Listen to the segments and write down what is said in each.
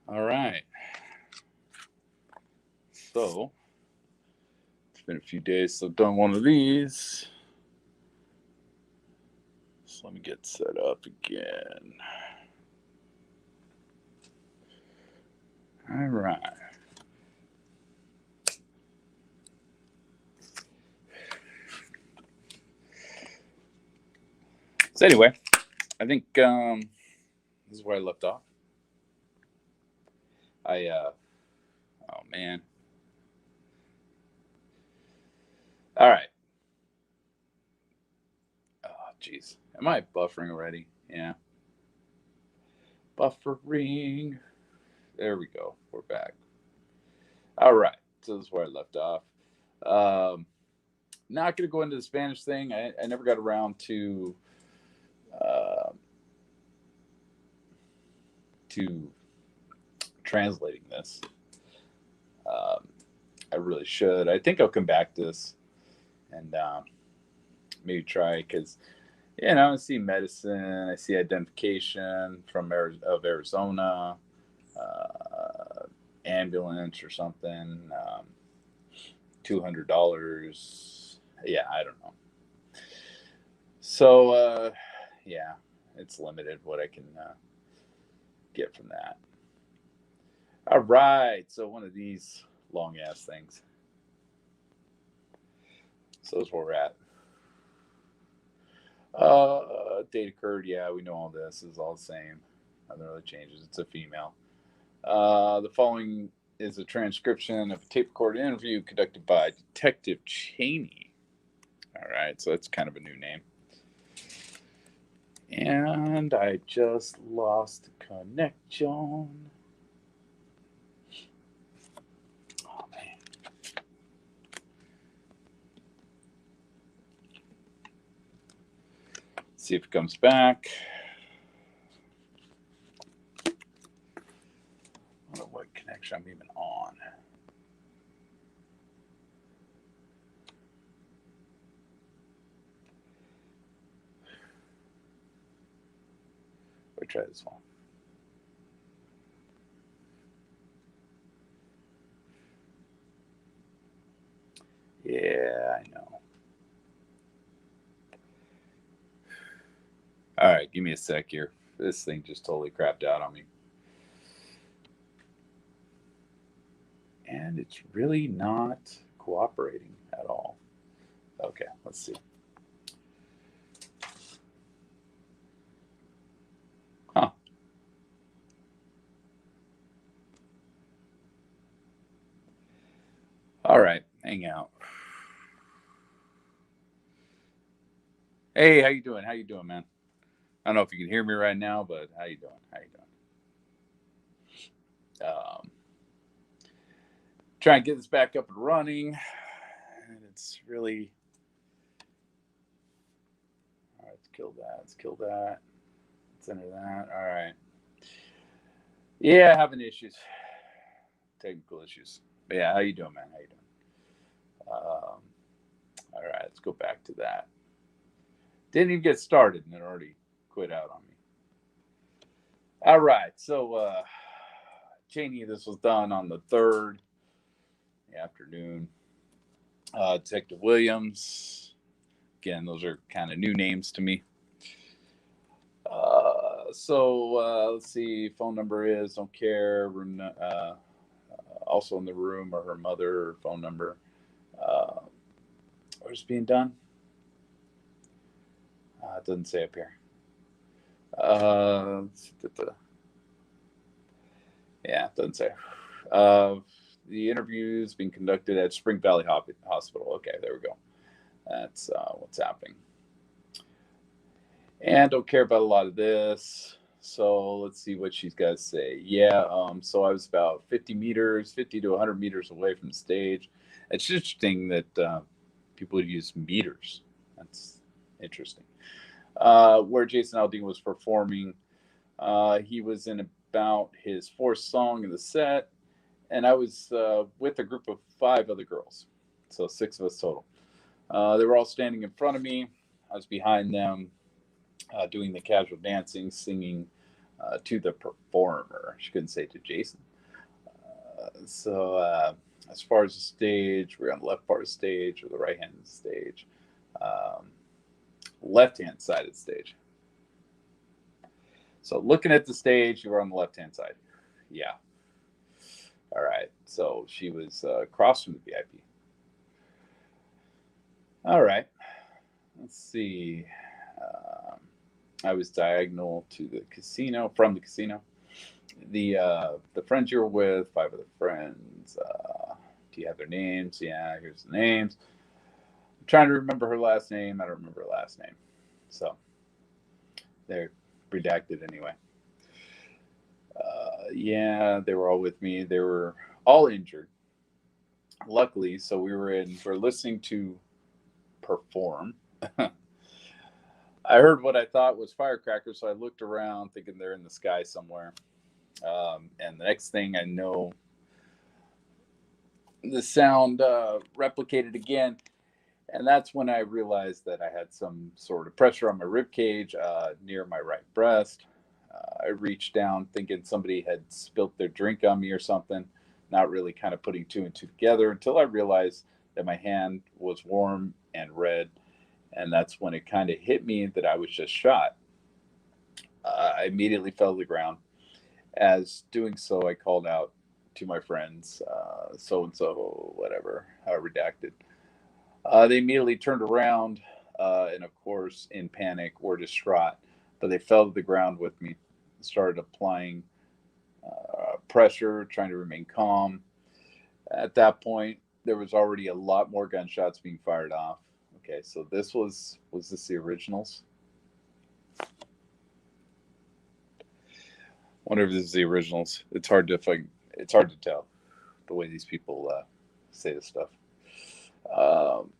All right. So it's been a few days since I've done one of these. So let me get set up again. All right. So anyway, I think this is where I left off. Oh man. All right. Oh jeez. Am I buffering already? Yeah. Buffering. There we go. We're back. All right. So this is where I left off. Um, Not going to go into the Spanish thing. I never got around uh, to translating this. Um, I really should. I think I'll come back to this and maybe try because I see medicine, I see identification of Arizona, ambulance or something, $200. Yeah, I don't know. So yeah, it's limited what I can get from that. All right, so one of these long ass things. So that's where we're at. Date occurred. Yeah, we know all this. It's all the same. Nothing really changes. It's a female. The following is a transcription of a tape recorded interview conducted by Detective Cheney. All right, so that's kind of a new name. And I just lost connection. Oh man. See if it comes back. I don't know what connection I'm even on. Let me try this one. Yeah, I know. All right, give me a sec here. This thing just totally crapped out on me. And it's really not cooperating at all. Okay, let's see. Huh. All right, hang out. Hey, how you doing? How you doing, man? I don't know if you can hear me right now, but how you doing? How you doing? Trying to get this back up and running, and it's really. All right, let's kill that. Let's kill that. Let's enter that. All right. Yeah, having issues, technical issues. But yeah, how you doing, man? How you doing? All right, let's go back to that. Didn't even get started, and it already quit out on me. All right, so Cheney, this was done on the 3rd afternoon. Detective Williams. Again, those are kind of new names to me. Let's see. Phone number is don't care. Room also in the room or her mother phone number. Uh, where's it being done? It doesn't say up here. Yeah, it doesn't say. Uh, the interview is being conducted at Spring Valley Hospital. Okay, there we go. That's what's happening. And don't care about a lot of this. So let's see what she's got to say. Yeah, so I was about 50 meters, 50 to 100 meters away from the stage. It's interesting that people use meters. That's interesting. Where Jason Aldean was performing, he was in about his 4th song in the set, and I was with a group of 5 other girls, so 6 of us total. They were all standing in front of me. I was behind them, doing the casual dancing, singing, to the performer. She couldn't say to Jason. As far as the stage, we're on the left part of the stage or the right hand of the stage. Um, Left hand side of the stage. So looking at the stage, you were on the left hand side. Yeah. All right. So she was across from the VIP. All right. Let's see. Um, I was diagonal to the casino, from the casino. The friends you were with, 5 other friends. Do you have their names? Yeah, here's the names. I'm trying to remember her last name. I don't remember her last name. So they're redacted anyway. Yeah, they were all with me. They were all injured, luckily. So we're listening to perform. I heard what I thought was firecrackers, so I looked around thinking they're in the sky somewhere. And the next thing I know, the sound replicated again. And that's when I realized that I had some sort of pressure on my rib cage near my right breast. I reached down thinking somebody had spilt their drink on me or something, not really kind of putting two and two together until I realized that my hand was warm and red. And that's when it kind of hit me that I was just shot. I immediately fell to the ground. As doing so, I called out to my friends, so and so, whatever, redacted. They immediately turned around and, of course, in panic, were distraught. But they fell to the ground with me, started applying pressure, trying to remain calm. At that point, there was already a lot more gunshots being fired off. Okay, so was this the originals? Wonder if this is the originals. It's hard to tell the way these people say this stuff. Um,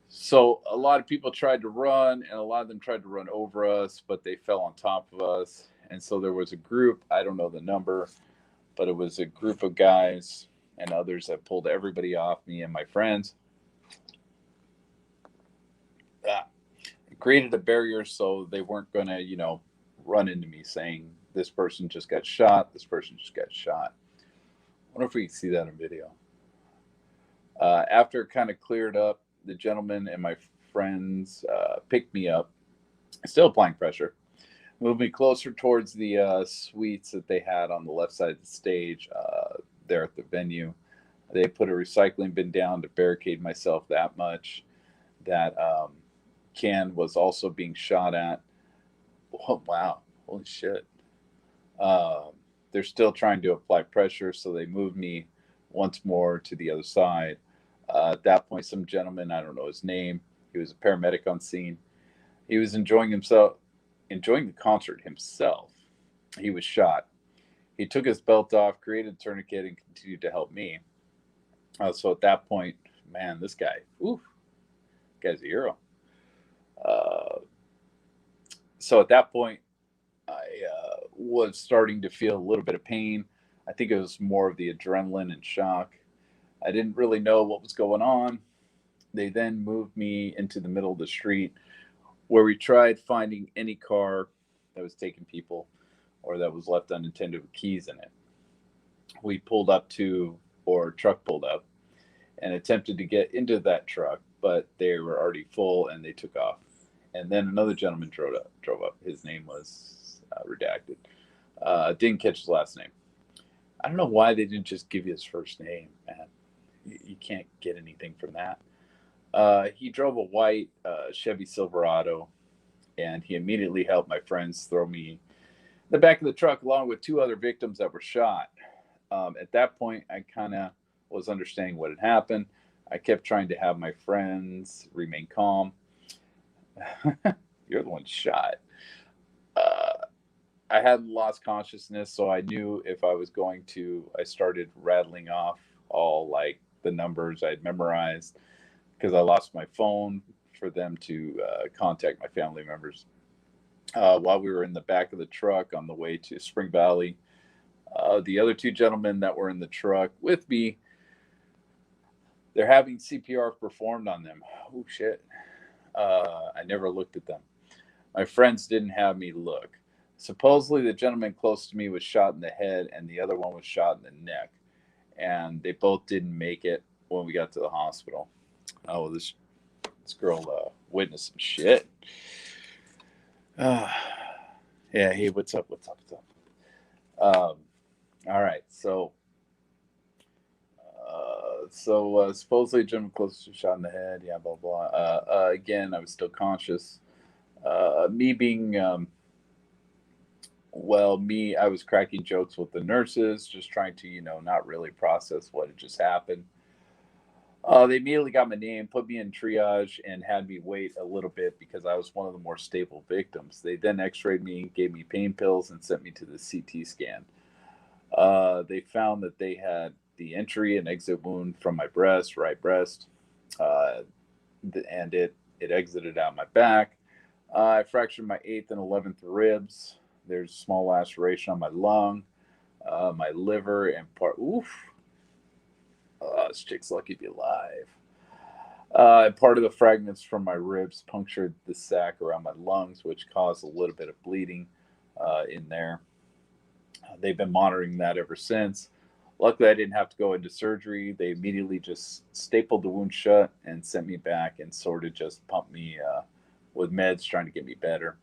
so a lot of people tried to run, and a lot of them tried to run over us, but they fell on top of us. And so there was a group. I don't know the number, but it was a group of guys and others that pulled everybody off, me and my friends. It created a barrier so they weren't going to, run into me saying this person just got shot. This person just got shot. I wonder if we can see that in video. After it kind of cleared up, the gentleman and my friends picked me up, still applying pressure, moved me closer towards the suites that they had on the left side of the stage there at the venue. They put a recycling bin down to barricade myself that much. That Ken was also being shot at. Oh, wow. Holy shit. They're still trying to apply pressure, so they moved me once more to the other side. At that point, some gentleman, I don't know his name, he was a paramedic on scene. He was enjoying the concert himself. He was shot. He took his belt off, created a tourniquet, and continued to help me. So at that point, man, this guy's a hero. Uh, so at that point, I was starting to feel a little bit of pain. I think it was more of the adrenaline and shock. I didn't really know what was going on. They then moved me into the middle of the street where we tried finding any car that was taking people or that was left unattended with keys in it. We pulled up to, or truck pulled up, and attempted to get into that truck, but they were already full and they took off. And then another gentleman drove up. His name was redacted. Didn't catch his last name. I don't know why they didn't just give you his first name, man. You can't get anything from that. He drove a white Chevy Silverado, and he immediately helped my friends throw me in the back of the truck along with 2 other victims that were shot. At that point, I kind of was understanding what had happened. I kept trying to have my friends remain calm. You're the one shot. Uh, I had lost consciousness, so I knew if I was going to, I started rattling off all like the numbers I'd memorized because I lost my phone for them to contact my family members. While we were in the back of the truck on the way to Spring Valley, the other 2 gentlemen that were in the truck with me, they're having CPR performed on them. Oh, shit. I never looked at them. My friends didn't have me look. Supposedly, the gentleman close to me was shot in the head, and the other one was shot in the neck, and they both didn't make it when we got to the hospital. Oh, well, this girl witnessed some shit. Uh, yeah. Hey, what's up? What's up? What's up? All right. So supposedly Jim Close was shot in the head. Yeah, blah blah. Again, I was still conscious. Me being me, I was cracking jokes with the nurses, just trying to not really process what had just happened. They immediately got my name, put me in triage, and had me wait a little bit because I was one of the more stable victims. They then X-rayed me, gave me pain pills, and sent me to the CT scan. They found that they had the entry and exit wound from my breast, right breast, uh, and it exited out my back. I fractured my eighth and 11th ribs. There's a small laceration on my lung, my liver, and part. Oof. This chick's lucky to be alive. And part of the fragments from my ribs punctured the sac around my lungs, which caused a little bit of bleeding in there. They've been monitoring that ever since. Luckily, I didn't have to go into surgery. They immediately just stapled the wound shut and sent me back and sort of just pumped me with meds, trying to get me better.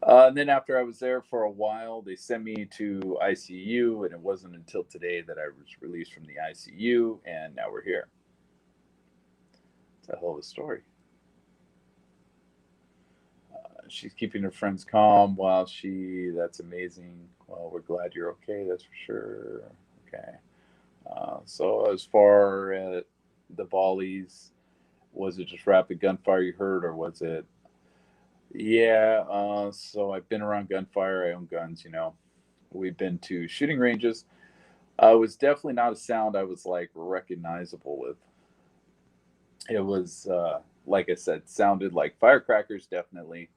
And then after I was there for a while, they sent me to ICU, and it wasn't until today that I was released from the ICU, and now we're here. It's a hell of a story. She's keeping her friends calm while that's amazing. Well, we're glad you're okay, that's for sure. Okay. So as far as the volleys, was it just rapid gunfire you heard, or was it? Yeah. So I've been around gunfire. I own guns. We've been to shooting ranges. It was definitely not a sound I was like recognizable with. It was, like I said, sounded like firecrackers, definitely.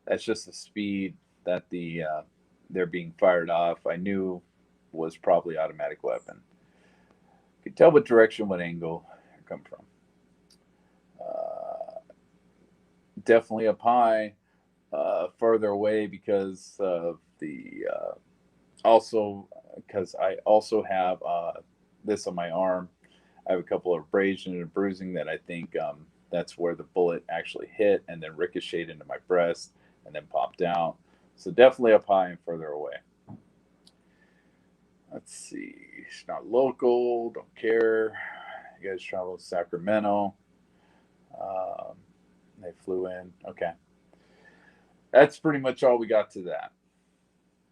That's just the speed that they're being fired off. I knew was probably automatic weapon. Could tell what direction, what angle it come from. Uh, Definitely up high, further away because of the also because I also have this on my arm. I have a couple of abrasions and bruising that I think that's where the bullet actually hit and then ricocheted into my breast and then popped out. So definitely up high and further away. Let's see. It's not local. Don't care. You guys travel to Sacramento. Um, they flew in. Okay. That's pretty much all we got to that.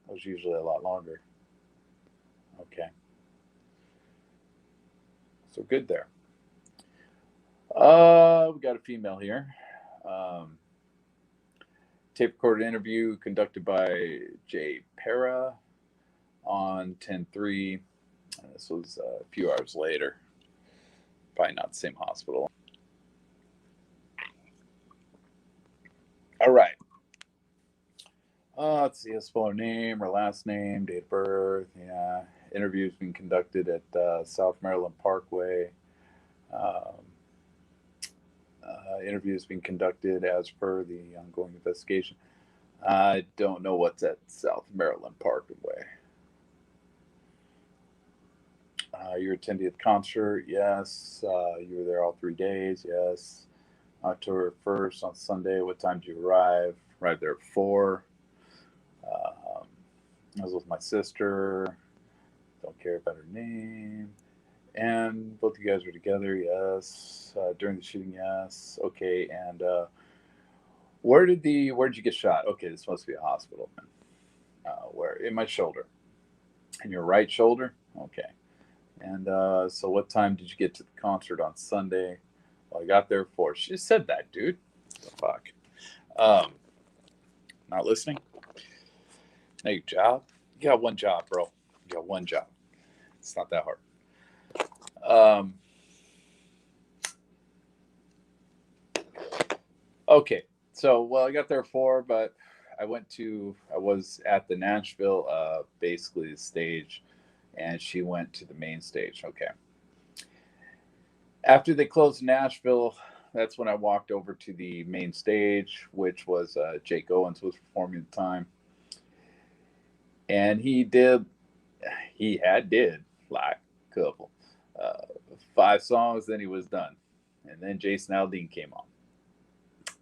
It was usually a lot longer. Okay. So good there. We got a female here. Um, Tape recorded interview conducted by Jay Para on 10/3. This was a few hours later. Probably not the same hospital. All right. Let's see. Spell her name, her last name, date of birth. Yeah. Interview's been conducted at South Maryland Parkway. Um, interview is being conducted as per the ongoing investigation. I don't know what's at South Maryland Parkway. You attended the concert, yes. You were there all 3 days, yes. October 1st on Sunday. What time did you arrive? Arrived there at 4. I was with my sister. Don't care about her name. And both of you guys were together, yes. During the shooting, yes. Okay, and where'd you get shot? Okay, this must be a hospital. Where? In my shoulder. In your right shoulder? Okay. And so what time did you get to the concert on Sunday? Well, I got there at 4. She just said that, dude. What the fuck? Not listening? Hey, job? You got one job, bro. You got one job. It's not that hard. Okay. So, well, I got there at 4, but I was at the Nashville, basically the stage, and she went to the main stage. Okay. After they closed Nashville, that's when I walked over to the main stage, which was Jake Owens was performing at the time. And he did like a couple, uh, 5 songs, then he was done. And then Jason Aldean came on.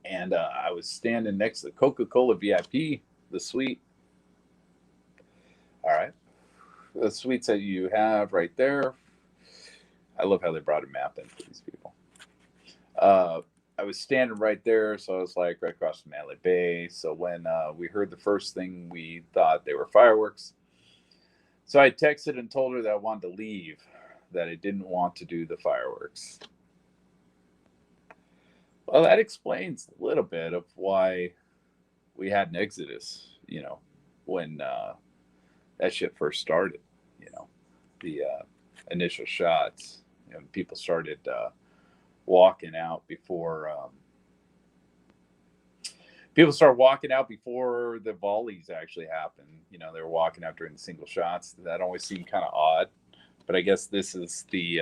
And I was standing next to the Coca-Cola VIP, the suite. All right. The suites that you have right there. I love how they brought a map in for these people. Uh, I was standing right there, so I was like right across from Manly Bay. So when we heard the first thing, we thought they were fireworks. So I texted and told her that I wanted to leave, that I didn't want to do the fireworks. Well, that explains a little bit of why we had an exodus, when that shit first started, the initial shots. People started walking out before the volleys actually happened. They were walking out during the single shots. That always seemed kind of odd, but I guess this is the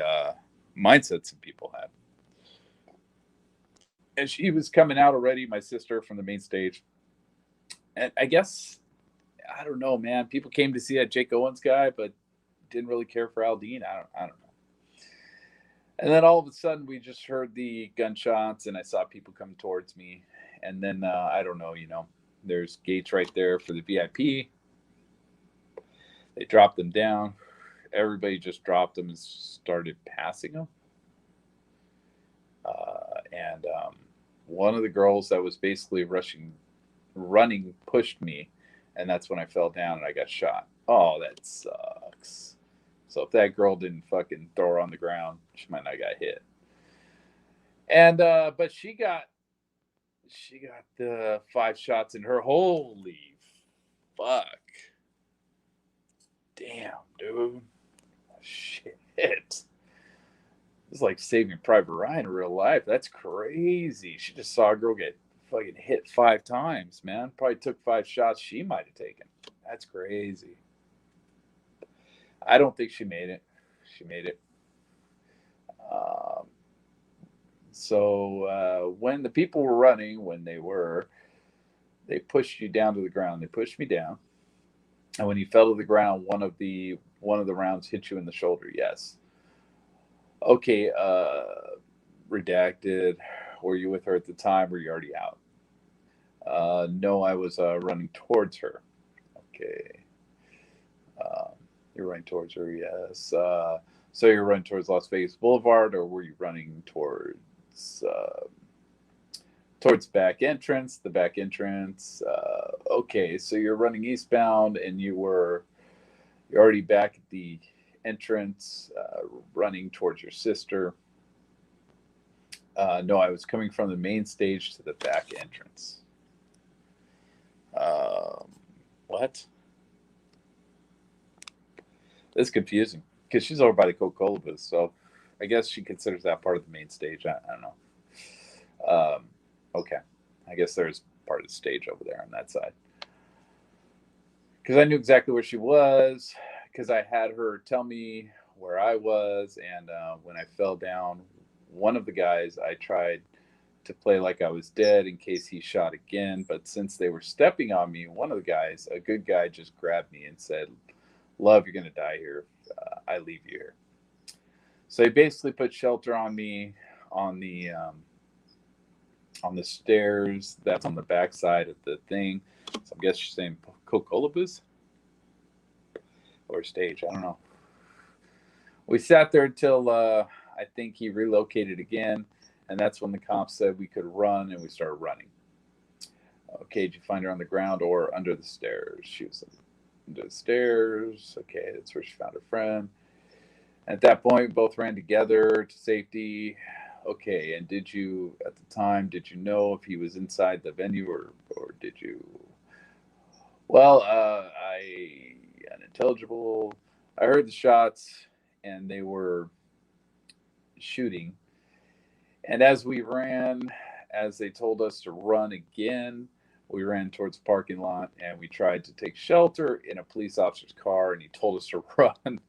mindset some people had. And she was coming out already, my sister, from the main stage. And I guess, I don't know, man. People came to see that Jake Owens guy, but didn't really care for Aldean. I don't know. And then all of a sudden, we just heard the gunshots, and I saw people coming towards me. And then I don't know, there's gates right there for the VIP. They dropped them down. Everybody just dropped them and started passing them. And one of the girls that was basically running, pushed me, and that's when I fell down and I got shot. Oh, that sucks. So if that girl didn't fucking throw her on the ground, she might not got hit. And but she got the 5 shots in her. Holy fuck. Damn, dude. Shit. It's like Saving Private Ryan in real life. That's crazy. She just saw a girl get fucking hit 5 times, man. Probably took 5 shots she might have taken. That's crazy. I don't think she made it. She made it. Um, so when the people were running, they pushed you down to the ground. They pushed me down, and when you fell to the ground, one of the rounds hit you in the shoulder. Yes. Okay. Redacted. Were you with her at the time? Were you already out? No, I was running towards her. Okay. Um, you're running towards her, yes. So you're running towards Las Vegas Boulevard, or were you running towards back entrance? The back entrance. Okay, so you're running eastbound, and you're already back at the entrance, running towards your sister. No, I was coming from the main stage to the back entrance. Um, what? It's confusing because she's over by the Coca-Cola booth, so I guess she considers that part of the main stage. I don't know. Okay, I guess there's part of the stage over there on that side because I knew exactly where she was because I had her tell me where I was, and when I fell down, one of the guys I tried to play like I was dead in case he shot again, but since they were stepping on me, one of the guys, a good guy, just grabbed me and said, "Love, you're gonna die here. I leave you here." So he basically put shelter on me on the um, on the stairs. That's on the backside of the thing. So I guess you're saying Coca-Cola booth or stage. I don't know. We sat there until I think he relocated again, and that's when the cops said we could run, and we started running. Okay, did you find her on the ground or under the stairs? She was under the stairs. Okay, that's where she found her friend. At that point, both ran together to safety. Okay, and at the time, did you know if he was inside the venue or did you? Well, unintelligible. I heard the shots and they were shooting. And as they told us to run again, we ran towards the parking lot and we tried to take shelter in a police officer's car and he told us to run.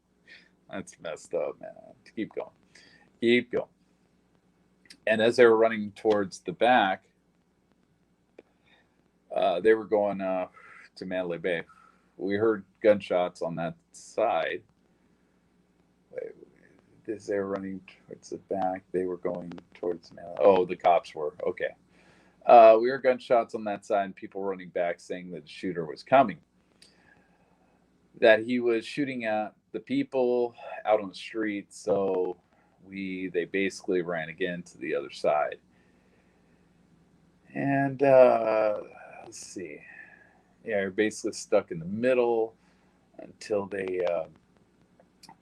That's messed up, man. Keep going. Keep going. And as they were running towards the back, they were going to Mandalay Bay. we heard gunshots on that side. Wait, as they were running towards the back, they were going towards Manila. Oh, the cops were. Okay. We heard gunshots on that side and people running back saying that the shooter was coming. That he was shooting at the people out on the street. So they basically ran again to the other side. And let's see. Yeah, you're basically stuck in the middle until there's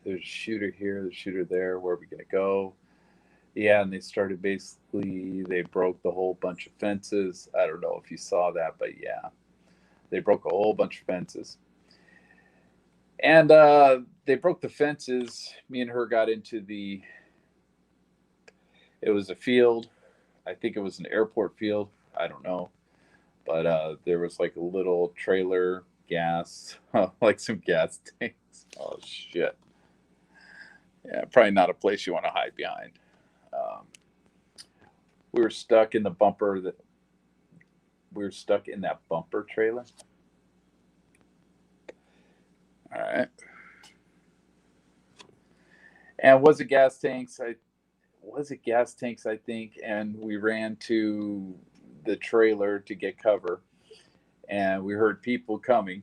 a shooter here, there's a shooter there. Where are we gonna go? Yeah, and they started they broke the whole bunch of fences. I don't know if you saw that, but yeah, they broke a whole bunch of fences. And they broke the fences. Me and her got into it was a field. I think it was an airport field. I don't know. But there was like a little trailer gas, like some gas tanks. Oh, shit. Yeah, probably not a place you want to hide behind. Um, we were stuck in the bumper that we were stuck in that bumper trailer. All right. And was it gas tanks, I think, and we ran to the trailer to get cover, and we heard people coming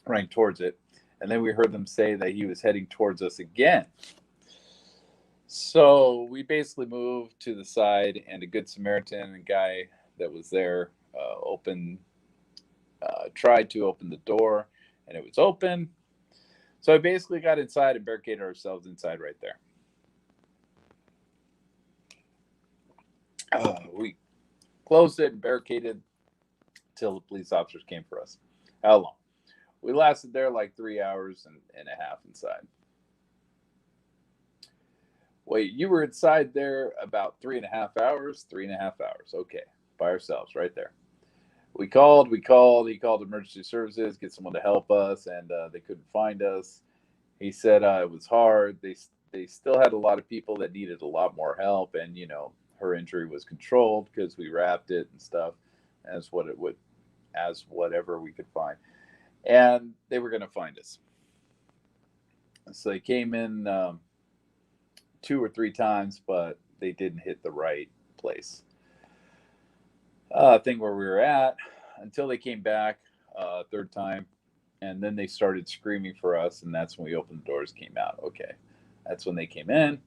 right towards it, and then we heard them say that he was heading towards us again. So we basically moved to the side, and a good Samaritan, a guy that was there, tried to open the door, and it was open. So I basically got inside and barricaded ourselves inside right there. We closed it and barricaded till the police officers came for us. How long? We lasted there like 3 hours and a half inside. Wait, you were inside there about 3.5 hours? 3.5 hours. Okay. By ourselves right there. We called. He called emergency services, get someone to help us, and they couldn't find us. He said it was hard. They still had a lot of people that needed a lot more help, and her injury was controlled because we wrapped it and stuff as whatever we could find, and they were going to find us. So they came in 2 or 3 times, but they didn't hit the right place. Thing where we were at until they came back third time, and then they started screaming for us, and that's when we opened the doors, came out. Okay, that's when they came in,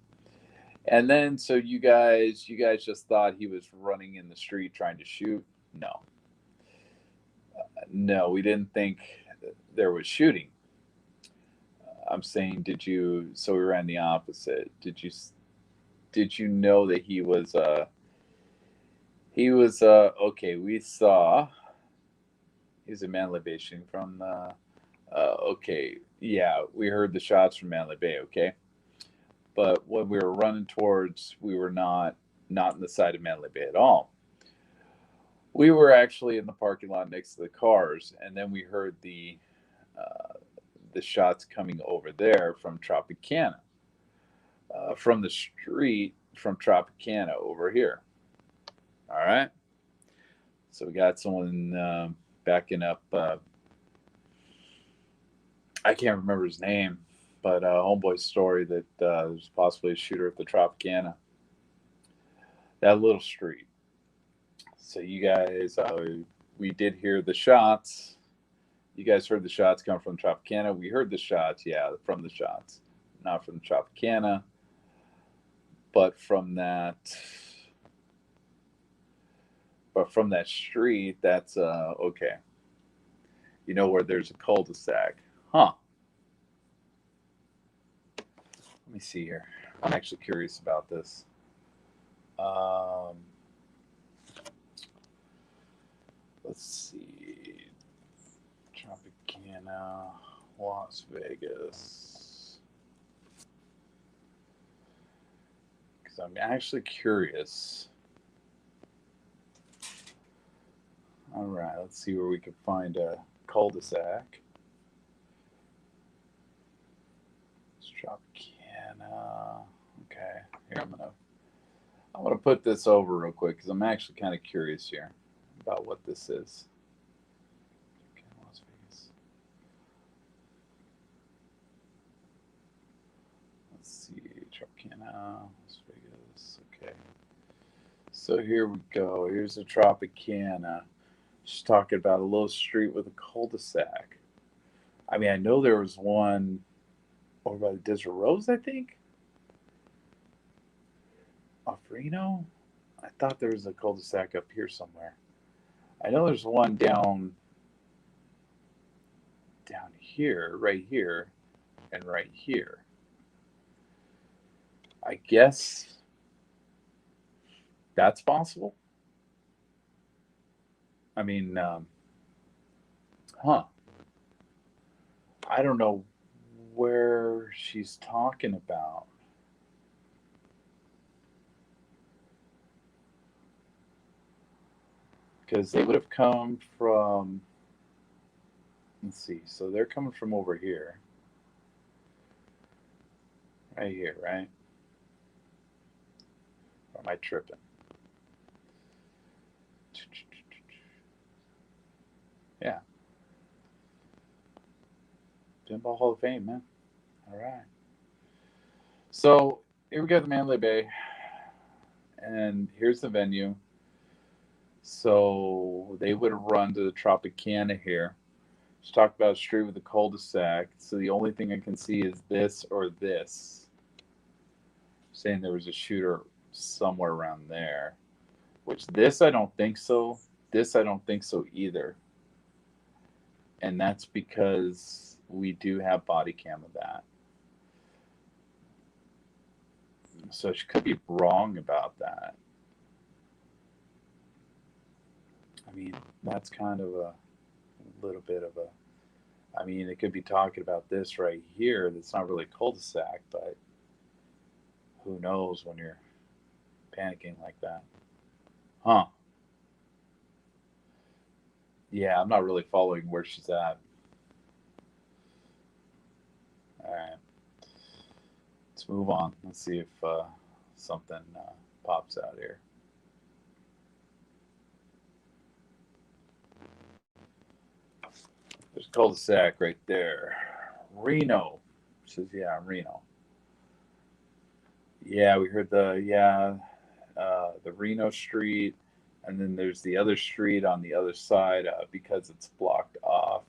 and then so you guys just thought he was running in the street trying to shoot. No, we didn't think there was shooting. I'm saying, did you? So we ran the opposite. Did you know that he was okay? We saw he's a Manly Bay shooting from okay, yeah, we heard the shots from Manly Bay. Okay, but when we were running towards, we were not in the side of Manly Bay at all. We were actually in the parking lot next to the cars, and then we heard the shots coming over there from Tropicana, from the street from Tropicana over here. All right. So we got someone backing up. I can't remember his name, but homeboy's story that there's possibly a shooter at the Tropicana, that little street. So you guys, we did hear the shots. You guys heard the shots come from Tropicana. We heard the shots, yeah, from the shots, not from Tropicana, but from that. But from that street, that's okay. You know where there's a cul-de-sac, huh? Let me see here. I'm actually curious about this. Let's see. Tropicana, Las Vegas. Because I'm actually curious. All right, let's see where we can find a cul-de-sac. It's Tropicana. Okay, here I'm gonna put this over real quick because I'm actually kind of curious here about what this is. Okay, Las Vegas. Let's see, Tropicana, Las Vegas. Okay. So here we go. Here's the Tropicana. She's talking about a little street with a cul-de-sac. I mean, I know there was one over by the Desert Rose, I think, off Reno. I thought there was a cul-de-sac up here somewhere. I know there's one down here, right here, and right here. I guess that's possible. I mean, huh? I don't know where she's talking about because they would have come from. Let's see. So they're coming from over here, right here, right? Or am I tripping? Yeah, Pinball Hall of Fame, man. All right. So here we go, the Mandalay Bay, and here's the venue. So they would have run to the Tropicana here. Let's talk about a street with a cul-de-sac. So the only thing I can see is this or this. Saying there was a shooter somewhere around there. Which this I don't think so. This I don't think so either. And that's because we do have body cam of that. So she could be wrong about that. I mean, that's kind of a little bit of a. I mean, it could be talking about this right here. That's not really cul-de-sac, but who knows when you're panicking like that? Huh? Yeah, I'm not really following where she's at. All right, let's move on. Let's see if something pops out here. There's a cul-de-sac right there. Reno. Says yeah, Reno. Yeah, we heard the Reno Street, and then there's the other street on the other side because it's blocked off.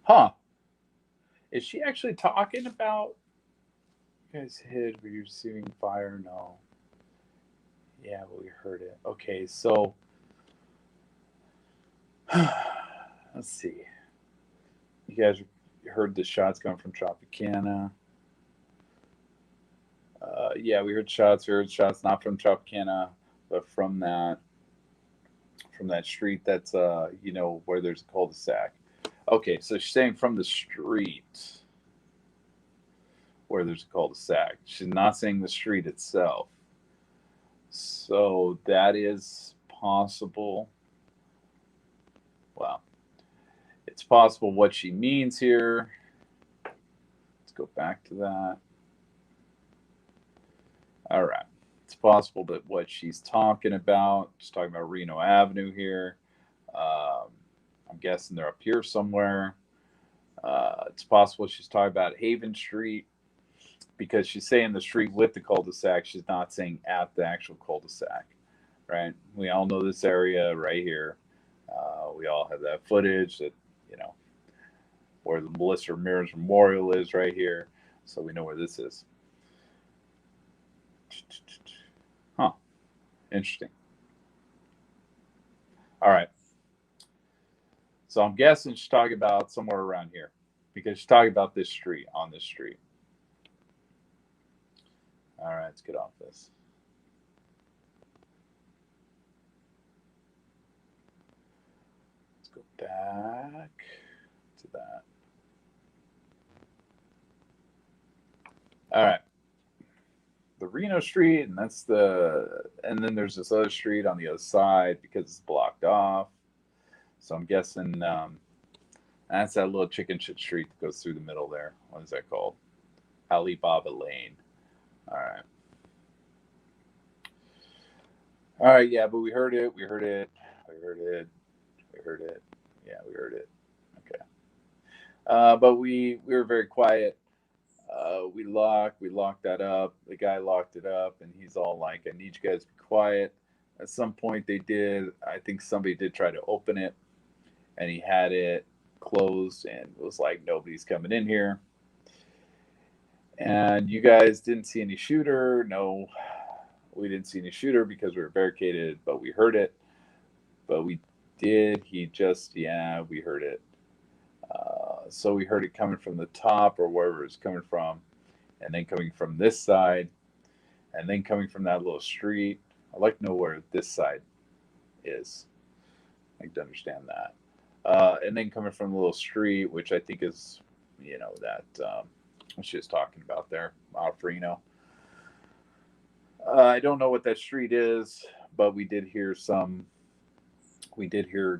Huh? Is she actually talking about you guys hid? Were you receiving fire? No. Yeah, but we heard it. Okay, so let's see. You guys heard the shots coming from Tropicana. Yeah, we heard shots. We heard shots not from Tropicana, but from that street that's where there's a cul-de-sac. Okay, so she's saying from the street where there's a cul-de-sac. She's not saying the street itself. So that is possible. Well, it's possible what she means here. Let's go back to that. All right. It's possible that what she's talking about, she's talking about Reno Avenue here. Um, I'm guessing they're up here somewhere. It's possible she's talking about Haven Street because she's saying the street with the cul-de-sac. She's not saying at the actual cul-de-sac, right? We all know this area right here. We all have that footage that, you know, where the Melissa Ramirez Memorial is right here. So we know where this is. Huh. Interesting. All right. So I'm guessing she's talking about somewhere around here because she's talking about this street, on this street. All right, let's get off this. Let's go back to that. All right. The Reno Street, and then there's this other street on the other side because it's blocked off. So I'm guessing that's that little chicken shit street that goes through the middle there. What is that called? Alibaba Lane. All right. All right. Yeah, but we heard it. We heard it. We heard it. We heard it. Yeah, we heard it. Okay. But we were very quiet. we locked that up. The guy locked it up, and he's all like, "I need you guys to be quiet." At some point, they did. I think somebody did try to open it, and he had it closed, and was like, "Nobody's coming in here." And you guys didn't see any shooter. No, we didn't see any shooter because we were barricaded, but we heard it. But we did. Yeah, we heard it. So we heard it coming from the top or wherever it's coming from, and then coming from this side, and then coming from that little street. I'd like to know where this side is. I'd like to understand that. And then coming from the little street, which I think is, that what she was talking about there, out of Reno. I don't know what that street is, but we did hear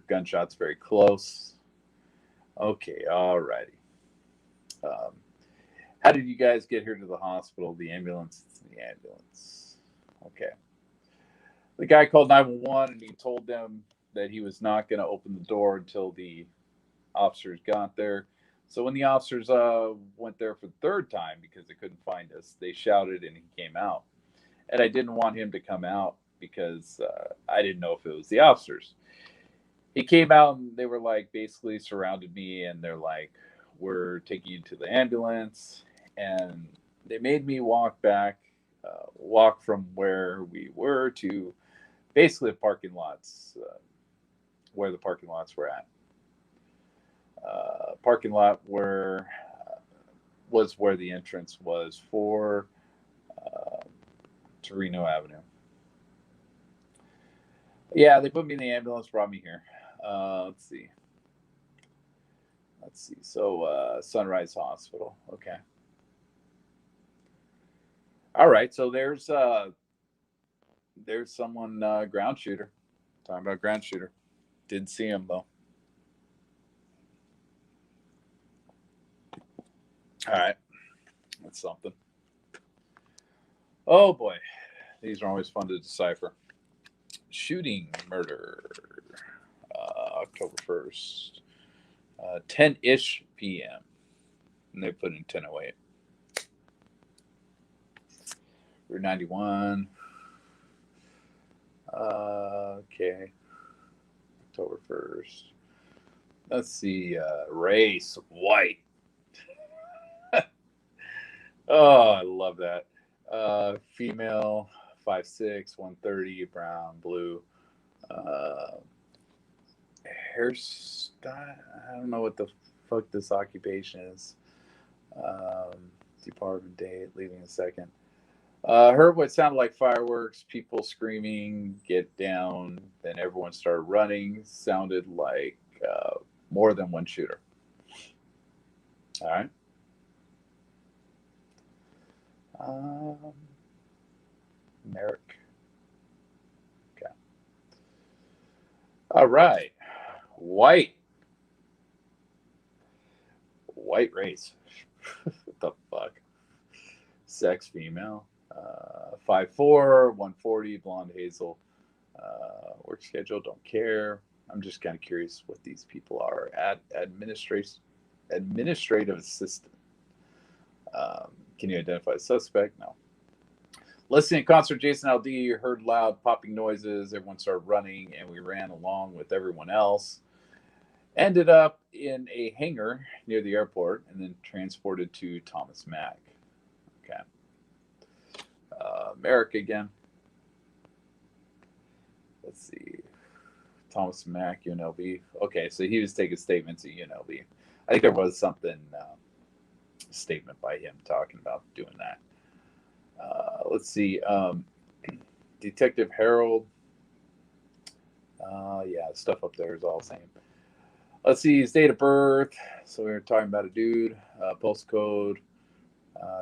gunshots very close. Okay, alrighty. Um, how did you guys get here to the hospital? The ambulance. It's the ambulance. Okay. The guy called 911 and he told them that he was not going to open the door until the officers got there. So when the officers went there for the third time because they couldn't find us, they shouted and he came out. And I didn't want him to come out because I didn't know if it was the officers. He came out and they were like basically surrounded me and they're like, "We're taking you to the ambulance." And they made me walk from where we were to basically the parking lots, where the parking lots were at. Parking lot where was where the entrance was for uh, Torino Avenue. Yeah, they put me in the ambulance, brought me here. Let's see. Let's see. So Sunrise Hospital. Okay. All right. So there's someone ground shooter. Talking about ground shooter. Didn't see him though. All right. That's something. Oh boy. These are always fun to decipher. Shooting murder. October 1st. 10-ish p.m. And they put in 10:08. Route 91. Okay. October 1st. Let's see. Race white. Oh, I love that. Female, 5'6", 130, brown, blue. Uh, Hairstyle. I don't know what the fuck this occupation is. Um, Department date, leaving in a second. Heard what sounded like fireworks, people screaming, "Get down!" Then everyone started running. Sounded like more than one shooter. All right. Um, Merrick. Okay. All right. White. White race. What the fuck? Sex female. 5'4", 140, blonde hazel. Work schedule, don't care. I'm just kind of curious what these people are. Administrative assistant. Can you identify the suspect? No. Listening to concert, Jason LD heard loud popping noises. Everyone started running, and we ran along with everyone else. Ended up in a hangar near the airport, and then transported to Thomas Mack. Okay. Merrick again. Let's see. Thomas Mack, UNLV. Okay, so he was taking statements at UNLV. I think there was something statement by him talking about doing that. Let's see. Detective Harold. Yeah, stuff up there is all the same. Let's see his date of birth. So we were talking about a dude. Postcode.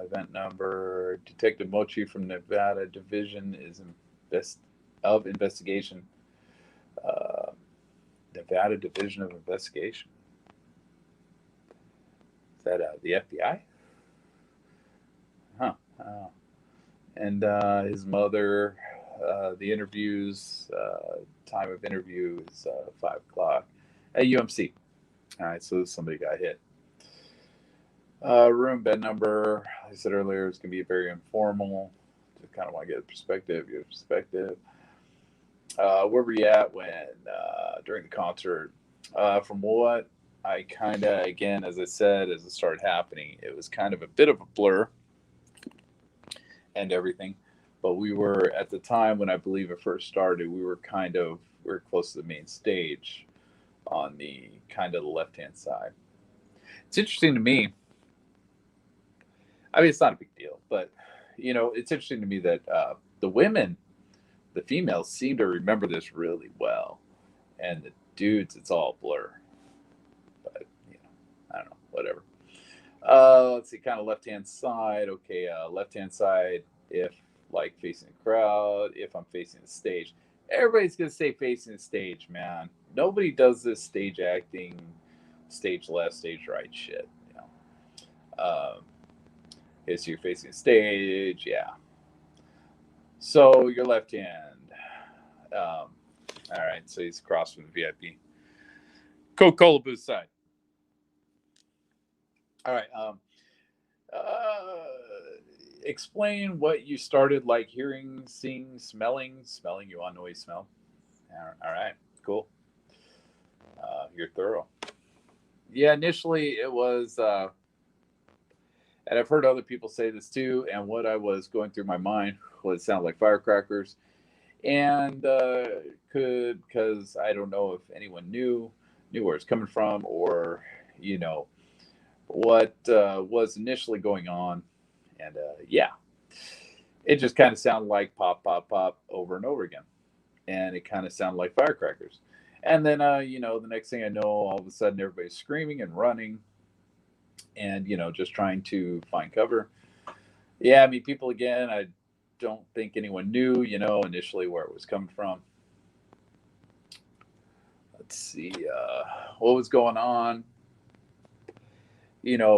Event number. Detective Mochi from Nevada Division of Investigation. Nevada Division of Investigation. Is that the FBI? Huh. Oh. And his mother, the interviews, time of interview is 5 o'clock at UMC. All right, so somebody got hit. Room, bed number. I said earlier it's gonna be very informal. Just kind of want to get a perspective. Your perspective. Where were you at when during the concert? From what I kind of, again, as I said, as it started happening, it was kind of a bit of a blur and everything. But we were at the time when I believe it first started. We were close to the main stage on the kind of the left hand side. It's interesting to me. I mean, it's not a big deal, but it's interesting to me that the women, the females, seem to remember this really well, and the dudes, it's all blur. But I don't know, whatever. Let's see, kind of left hand side. Okay, left hand side. If like facing the crowd, if I'm facing the stage, everybody's gonna say facing the stage, man. Nobody does this stage acting, stage left, stage right shit. Okay, so you're facing the stage, yeah. So your left hand. Um, all right, so he's across from the VIP. Coca-Cola booth side. All right. Uh, Explain what you started like hearing, seeing, smelling. Smelling, you want to know what you smell? All right, cool. You're thorough. Yeah, initially it was, and I've heard other people say this too. And what I was going through my mind was it sounded like firecrackers, and could because I don't know if anyone knew where it's coming from, or you know what was initially going on, and yeah, it just kind of sounded like pop, pop, pop over and over again, and it kind of sounded like firecrackers. And then, the next thing I know, all of a sudden everybody's screaming and running, and just trying to find cover. Yeah, I mean, people again. I don't think anyone knew, initially where it was coming from. Let's see what was going on.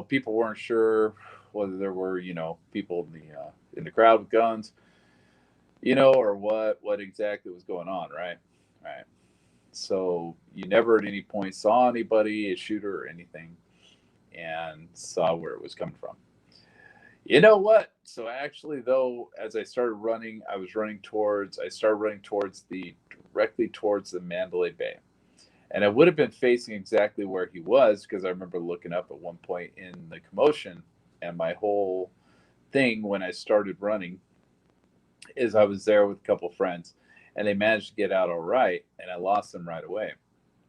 People weren't sure whether there were, people in the crowd with guns, or what exactly was going on, right? Right. So you never at any point saw anybody, a shooter or anything, and saw where it was coming from. You know what? So actually, though, as I started running, I started running directly towards the Mandalay Bay. And I would have been facing exactly where he was because I remember looking up at one point in the commotion, and my whole thing when I started running is I was there with a couple friends, and they managed to get out all right, and I lost them right away.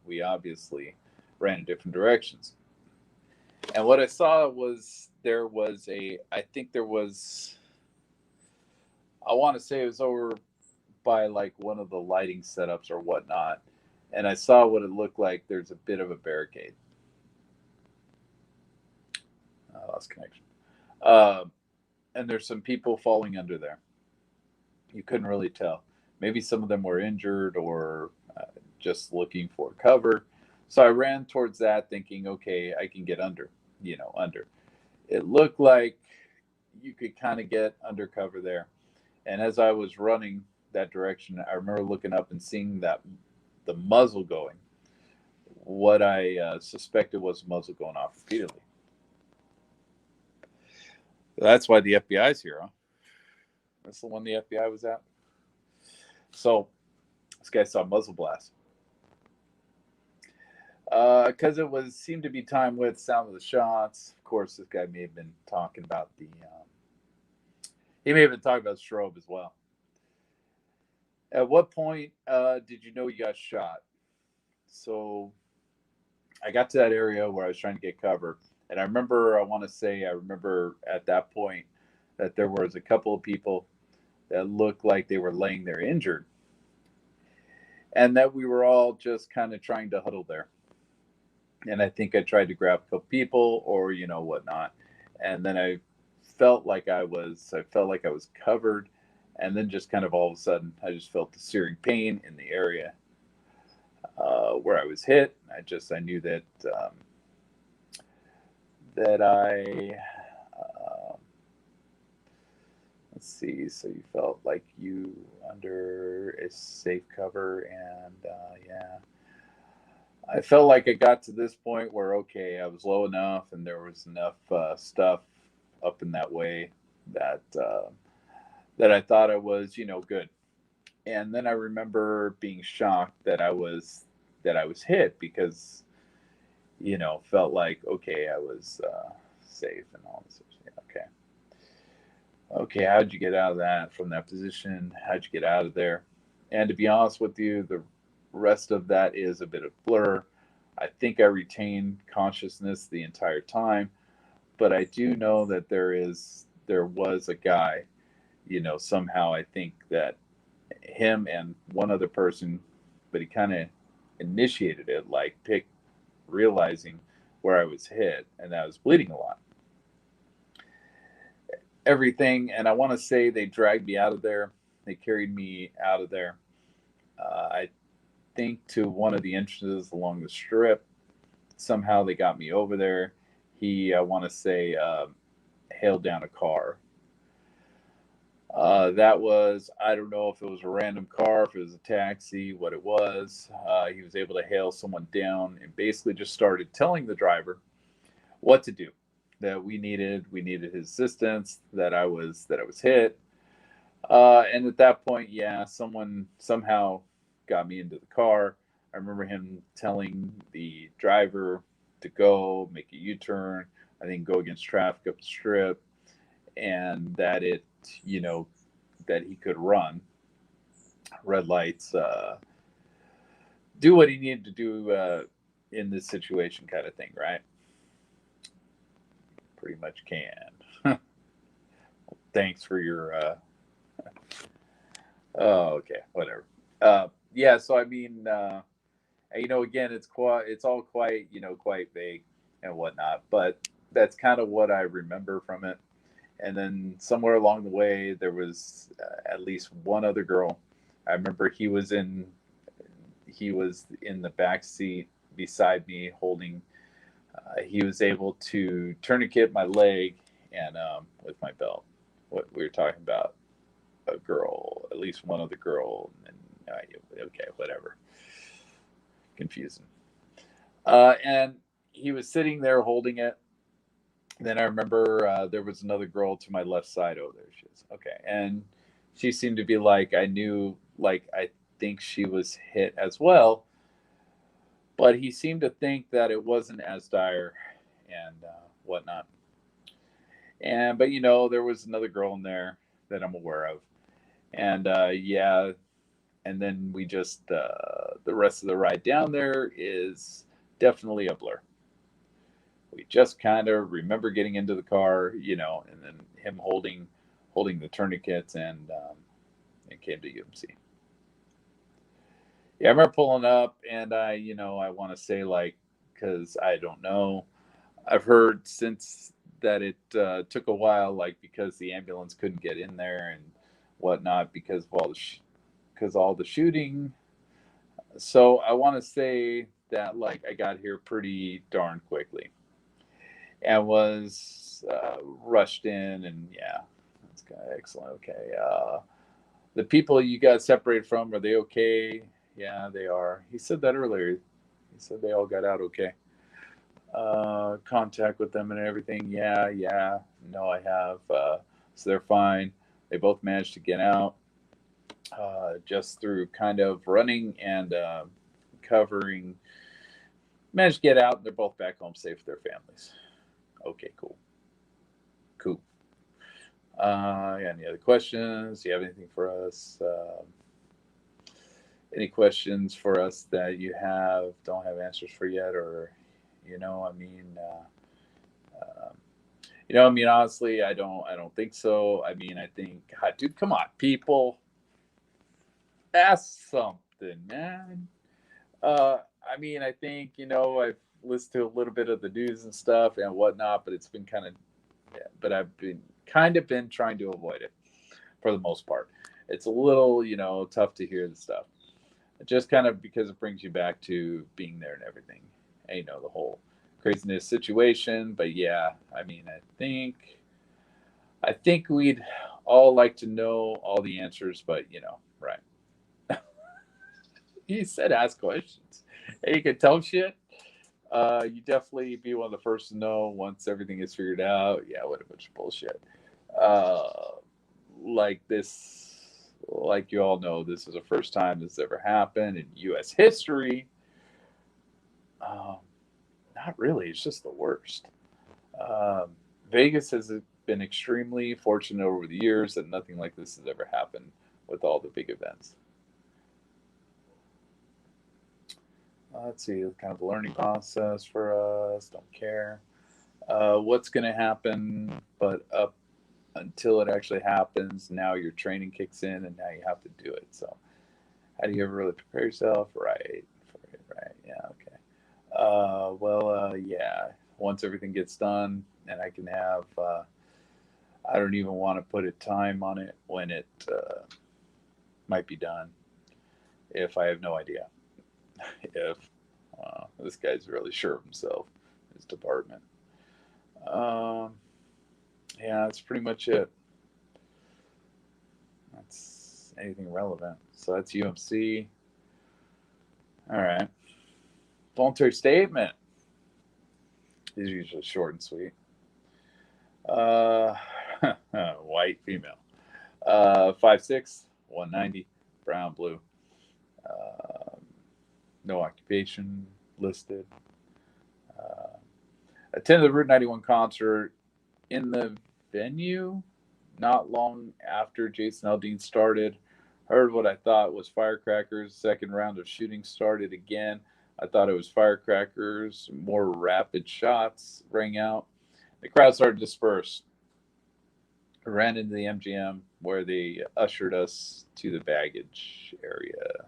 We obviously ran in different directions. And what I saw was I think there was, I want to say it was over by like one of the lighting setups or whatnot. And I saw what it looked like. There's a bit of a barricade. I lost connection. Um, and there's some people falling under there. You couldn't really tell. Maybe some of them were injured or just looking for cover. So I ran towards that thinking, okay, I can get under, under. It looked like you could kind of get undercover there. And as I was running that direction, I remember looking up and seeing that the muzzle going. What I suspected was muzzle going off repeatedly. That's why the FBI's here, huh? That's the one the FBI was at. So this guy saw muzzle blast because it was seemed to be time with sound of the shots. Of course, this guy may have been talking about the. He may have been talking about strobe as well. At what point did you know you got shot? So I got to that area where I was trying to get cover, and I remember at that point that there was a couple of people that looked like they were laying there injured, and that we were all just kind of trying to huddle there. And I think I tried to grab a couple people or whatnot, and then I felt like I was covered, and then just kind of all of a sudden I just felt the searing pain in the area where I was hit. I knew that I let's see. So you felt like you under a safe cover, and yeah. I felt like I got to this point where, okay, I was low enough and there was enough stuff up in that way that that I thought I was, good. And then I remember being shocked that I was hit because, felt like, okay, I was safe and all this. Yeah, okay. Okay, how'd you get out of that from that position? How'd you get out of there? And to be honest with you, the rest of that is a bit of blur. I think I retained consciousness the entire time, but I do know that there was a guy, somehow I think that him and one other person, but he kind of initiated it, like pick realizing where I was hit and I was bleeding a lot. Everything, and I want to say they dragged me out of there. They carried me out of there. I think to one of the entrances along the strip. Somehow they got me over there. He, I want to say, hailed down a car. That was, I don't know if it was a random car, if it was a taxi, what it was. He was able to hail someone down and basically just started telling the driver what to do. That we needed his assistance. That I was hit. And at that point, yeah, someone somehow got me into the car. I remember him telling the driver to go make a U-turn. I think go against traffic up the strip, and that you know, that he could run red lights, do what he needed to do in this situation, kind of thing, right? Pretty much can. Thanks for your. Oh, okay, whatever. Yeah, so I mean, again, it's all quite, quite vague and whatnot, but that's kind of what I remember from it. And then somewhere along the way, there was at least one other girl. I remember he was in the back seat beside me, holding. He was able to tourniquet my leg and with my belt. What we were talking about, a girl, at least one other girl, and okay, whatever, confusing. And he was sitting there holding it. Then I remember there was another girl to my left side. Oh, there she is. Okay, and she seemed to be like I knew, like I think she was hit as well, but he seemed to think that it wasn't as dire and whatnot. And but there was another girl in there that I'm aware of, and yeah, and then we just the rest of the ride down there is definitely a blur. We just kind of remember getting into the car, and then him holding the tourniquets, and it came to UMC. Yeah, I remember pulling up, and I want to say like, because I don't know, I've heard since that it took a while, like because the ambulance couldn't get in there and whatnot because of all the shooting. So I want to say that like I got here pretty darn quickly and was rushed in, and yeah, that's kind of excellent. Okay, the people you got separated from, are they okay? Yeah, they are. He said that earlier. He said they all got out okay. Contact with them and everything. Yeah, yeah. No, I have. So they're fine. They both managed to get out just through kind of running and covering. Managed to get out, and they're both back home safe with their families. Okay, cool. Cool. Yeah, any other questions? Do you have anything for us? Any questions for us that you don't have answers for yet, or I mean, I mean, honestly, I don't think so. I mean, I think, God, dude, come on, people, ask something, man. I mean, I think I've listened to a little bit of the news and stuff and whatnot, but it's been kind of, yeah, but I've been trying to avoid it for the most part. It's a little, tough to hear the stuff, just kind of because it brings you back to being there and everything, and the whole craziness situation. But yeah, I mean, I think we'd all like to know all the answers, but right. He said ask questions. Hey, you can tell shit. You definitely be one of the first to know once everything is figured out. Yeah, what a bunch of bullshit. Uh, like this, like you all know, this is the first time this has ever happened in U.S. history. Um, Not really. It's just the worst. Um, Vegas has been extremely fortunate over the years that nothing like this has ever happened with all the big events. Let's see, kind of a learning process for us. Don't care what's going to happen, but up until it actually happens, now your training kicks in, and now you have to do it. So, how do you ever really prepare yourself? Right, right, yeah, okay. Yeah. Once everything gets done, and I can have, I don't even want to put a time on it when it might be done. If I have no idea, if this guy's really sure of himself, his department. Um, yeah, that's pretty much it. That's anything relevant. So that's UMC. All right. Voluntary statement is usually short and sweet. Uh, white female. 5'6", 190, brown, blue. Um, no occupation listed. Uh, Attended the Route 91 concert in the venue not long after Jason Aldean started. Heard what I thought was firecrackers. Second round of shooting started again. I thought it was firecrackers. More rapid shots rang out. The crowd started to disperse. I ran into the MGM where they ushered us to the baggage area.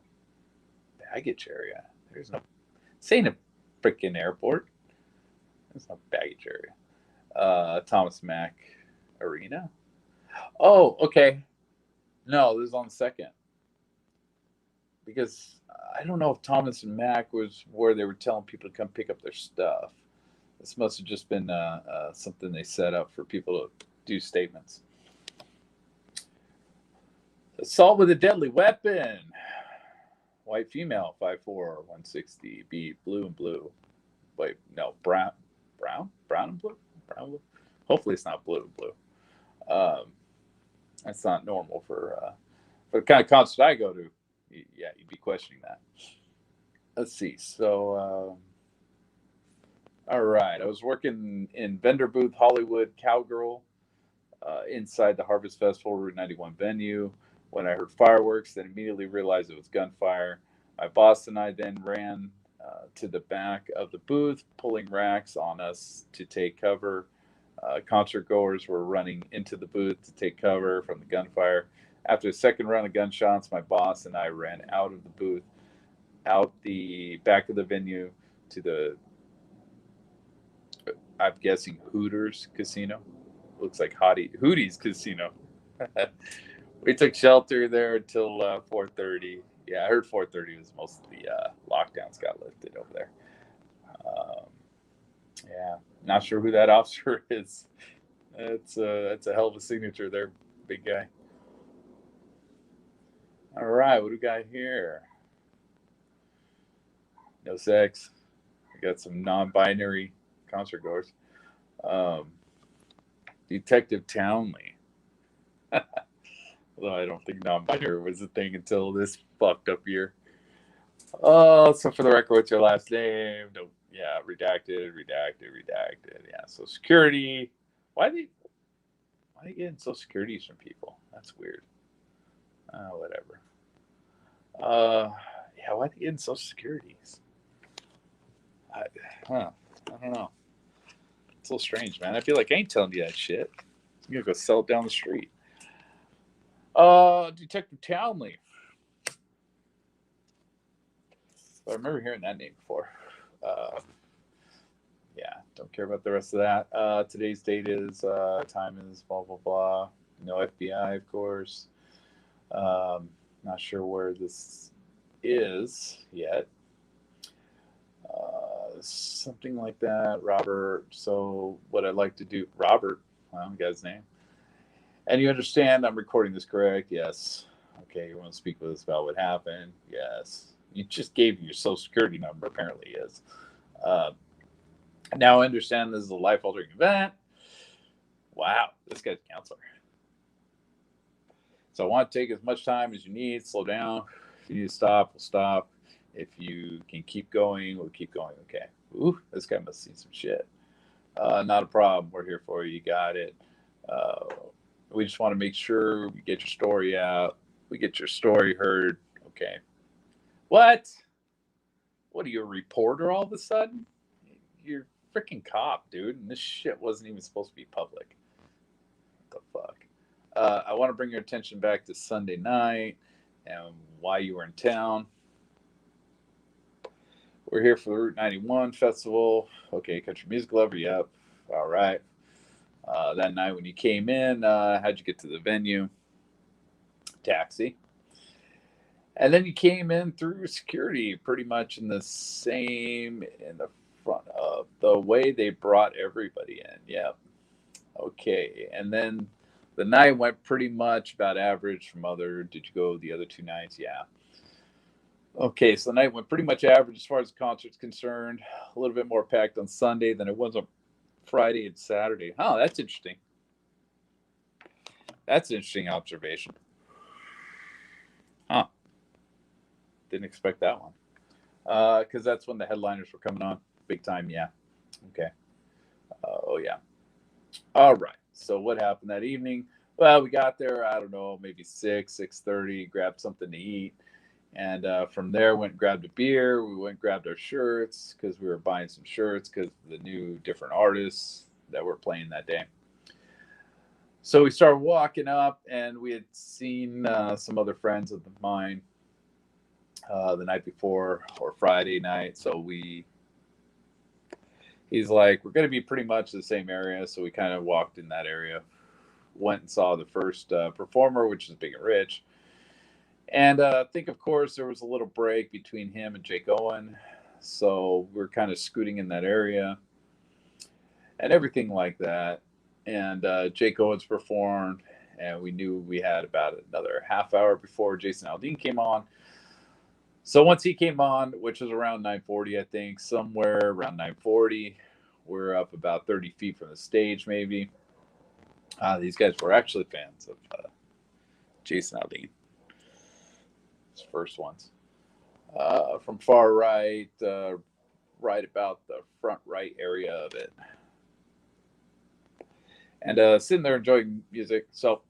Baggage area? There's no. This ain't a freaking airport. There's no baggage area. Thomas Mack Arena. Oh, okay. No, this is on the second because I don't know if Thomas and Mack was where they were telling people to come pick up their stuff. This must have just been something they set up for people to do statements. Assault with a deadly weapon. White female, 5'4", 160, B, blue and blue. Wait, no, brown and blue, brown and blue. Hopefully, it's not blue and blue. Um, that's not normal for the kind of concert I go to. Yeah, you'd be questioning that. Let's see. So, all right, I was working in vendor booth Hollywood Cowgirl inside the Harvest Festival Route 91 venue when I heard fireworks. Then immediately realized it was gunfire. My boss and I then ran to the back of the booth, pulling racks on us to take cover. Concert goers were running into the booth to take cover from the gunfire. After the second round of gunshots, my boss and I ran out of the booth, out the back of the venue to the, I'm guessing, Hooters Casino. Looks like Hootie's Casino. We took shelter there until 4:30. Yeah, I heard 4:30 was most of the lockdowns got lifted over there. Um, yeah, not sure who that officer is. That's a hell of a signature there, big guy. All right, what do we got here? No sex. We got some non-binary concert goers. Um, Detective Townley. Although I don't think non-binary was a thing until this fucked up year. Oh, so for the record, what's your last name? No, yeah, redacted. Yeah, so security. Why they why they getting social securities from people? That's weird. Whatever. Uh, yeah, why they getting social securities? I, huh? I don't know. It's a little strange, man. I feel like I ain't telling you that shit. I'm gonna go sell it down the street. Detective Townley. I remember hearing that name before. Uh, yeah, don't care about the rest of that. Today's date is time is blah blah blah. No FBI, of course. Not sure where this is yet. Something like that, Robert. So what I'd like to do, Robert. Well, I got his name. And you understand I'm recording this correct? Yes. Okay, you want to speak with us about what happened? Yes. You just gave your social security number, apparently is. Uh, Now I understand this is a life altering event. Wow, this guy's a counselor. So I want to take as much time as you need, slow down. If you need to stop, we'll stop. If you can keep going, we'll keep going. Okay. Ooh, this guy must see some shit. Not a problem. We're here for you. You got it. Uh, we just want to make sure we get your story out. We get your story heard. Okay. What? What are you, a reporter all of a sudden? You're a freaking cop, dude. And this shit wasn't even supposed to be public. What the fuck? I want to bring your attention back to Sunday night and why you were in town. We're here for the Route 91 festival. Okay, country music lover. Yep. All right. That night when you came in, how'd you get to the venue? Taxi. And then you came in through security, pretty much in the same, in the front of the way they brought everybody in. Yep. Okay. And then the night went pretty much about average from other. Did you go the other 2 nights? Yeah. Okay, so the night went pretty much average as far as the concert's concerned. A little bit more packed on Sunday than it was on Friday and Saturday. Oh, that's interesting. That's an interesting observation. Huh. Didn't expect that one. Because that's when the headliners were coming on. Big time, yeah. Okay. Oh, yeah. All right. So what happened that evening? Well, we got there, I don't know, maybe 6:30, grabbed something to eat. And from there, went and grabbed a beer. We went and grabbed our shirts because we were buying some shirts because of the new different artists that were playing that day. So we started walking up, and we had seen some other friends of mine the night before or Friday night. So he's like, we're going to be pretty much the same area. So we kind of walked in that area, went and saw the first performer, which is Big and Rich. And I think, of course, there was a little break between him and Jake Owen. So we're kind of scooting in that area and everything like that. And Jake Owens performed, and we knew we had about another half hour before Jason Aldean came on. So once he came on, which was around 9:40, I think, somewhere around 9:40, we're up about 30 feet from the stage, maybe. These guys were actually fans of Jason Aldean. His first ones. From far right, right about the front right area of it. And sitting there enjoying music. So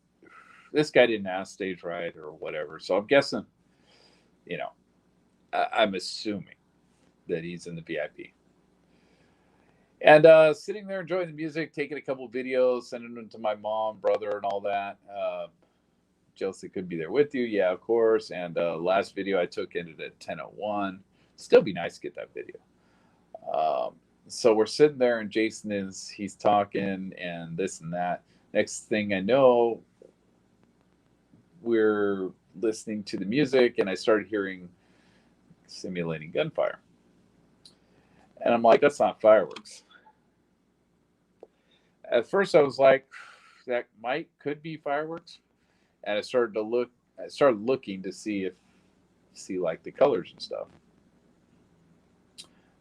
this guy didn't ask stage right or whatever. So I'm guessing, you know, I'm assuming that he's in the VIP. And sitting there enjoying the music, taking a couple of videos, sending them to my mom, brother, and all that. Chelsea could be there with you. Yeah, of course. And last video I took ended at 10:01. Still be nice to get that video. So we're sitting there, and he's talking and this and that. Next thing I know, we're listening to the music, and I started hearing simulating gunfire. And I'm like, that's not fireworks. At first I was like, that could be fireworks. And I started looking to see like the colors and stuff.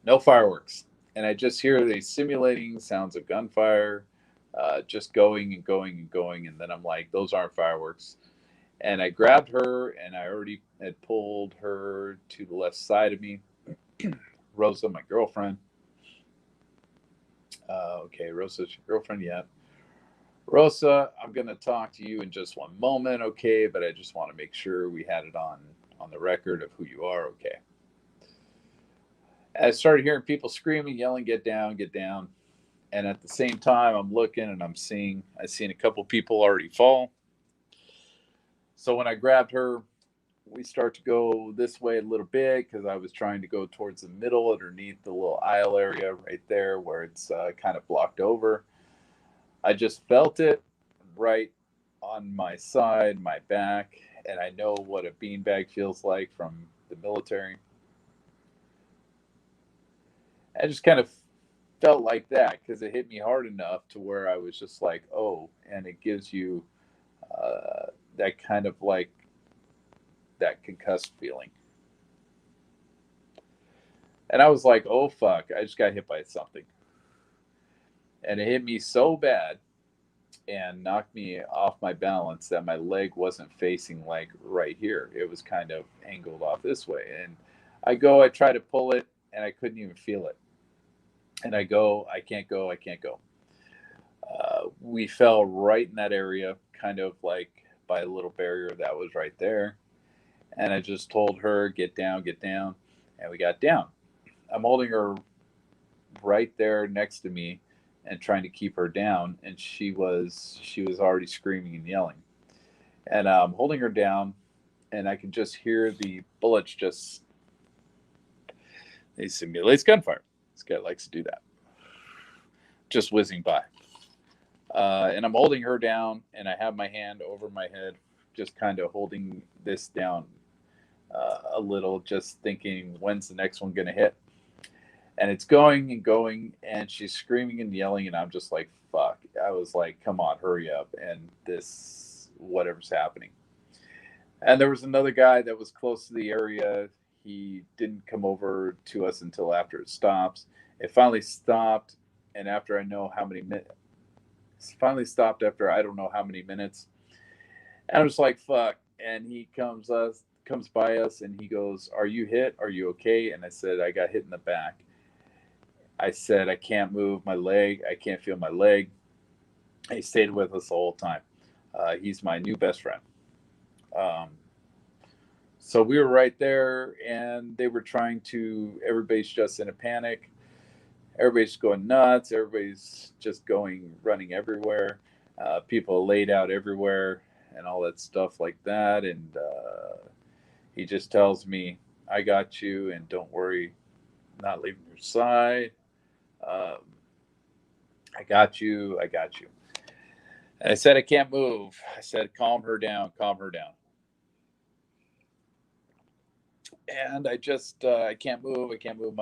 No fireworks. And I just hear the simulating sounds of gunfire, just going and going and going. And then I'm like, those aren't fireworks. And I grabbed her, and I already had pulled her to the left side of me. Rosa, my girlfriend. Okay, Rosa's your girlfriend, yeah. Rosa, I'm going to talk to you in just one moment, okay? But I just want to make sure we had it on the record of who you are, okay? I started hearing people screaming, yelling, get down, get down. And at the same time, I'm looking, and I've seen a couple people already fall. So when I grabbed her, we start to go this way a little bit because I was trying to go towards the middle underneath the little aisle area right there where it's kind of blocked over. I just felt it right on my side, my back, and I know what a beanbag feels like from the military. I just kind of felt like that because it hit me hard enough to where I was just like, oh, and it gives you that kind of like that concussed feeling. And I was like, oh fuck, I just got hit by something. And it hit me so bad and knocked me off my balance that my leg wasn't facing like right here. It was kind of angled off this way. And I try to pull it, and I couldn't even feel it. And I go, I can't go, I can't go. We fell right in that area, kind of like by a little barrier that was right there. And I just told her, get down. And we got down. I'm holding her right there next to me and trying to keep her down. And she was already screaming and yelling. And I'm holding her down, and I can just hear the bullets just, they simulates gunfire. This guy likes to do that. Just whizzing by. And I'm holding her down, and I have my hand over my head, just kind of holding this down a little, just thinking, when's the next one going to hit? And it's going and going, and she's screaming and yelling, and I'm just like, fuck. I was like, come on, hurry up. And this, whatever's happening. And there was another guy that was close to the area. He didn't come over to us until after it stops. It finally stopped, and after I know how many minutes, finally stopped after I don't know how many minutes. And I was like, fuck. And he comes by us, and he goes, are you hit? Are you okay? And I said, I got hit in the back. I said, I can't move my leg. I can't feel my leg. He stayed with us the whole time. He's my new best friend. Um, so we were right there, and they were trying to, everybody's just in a panic. Everybody's going nuts. Everybody's just running everywhere. People laid out everywhere and all that stuff like that. And he just tells me, I got you, and don't worry, not leaving your side. Um, I got you. I got you. And I said, I can't move. I said, calm her down, calm her down. And I just, I can't move. I can't move.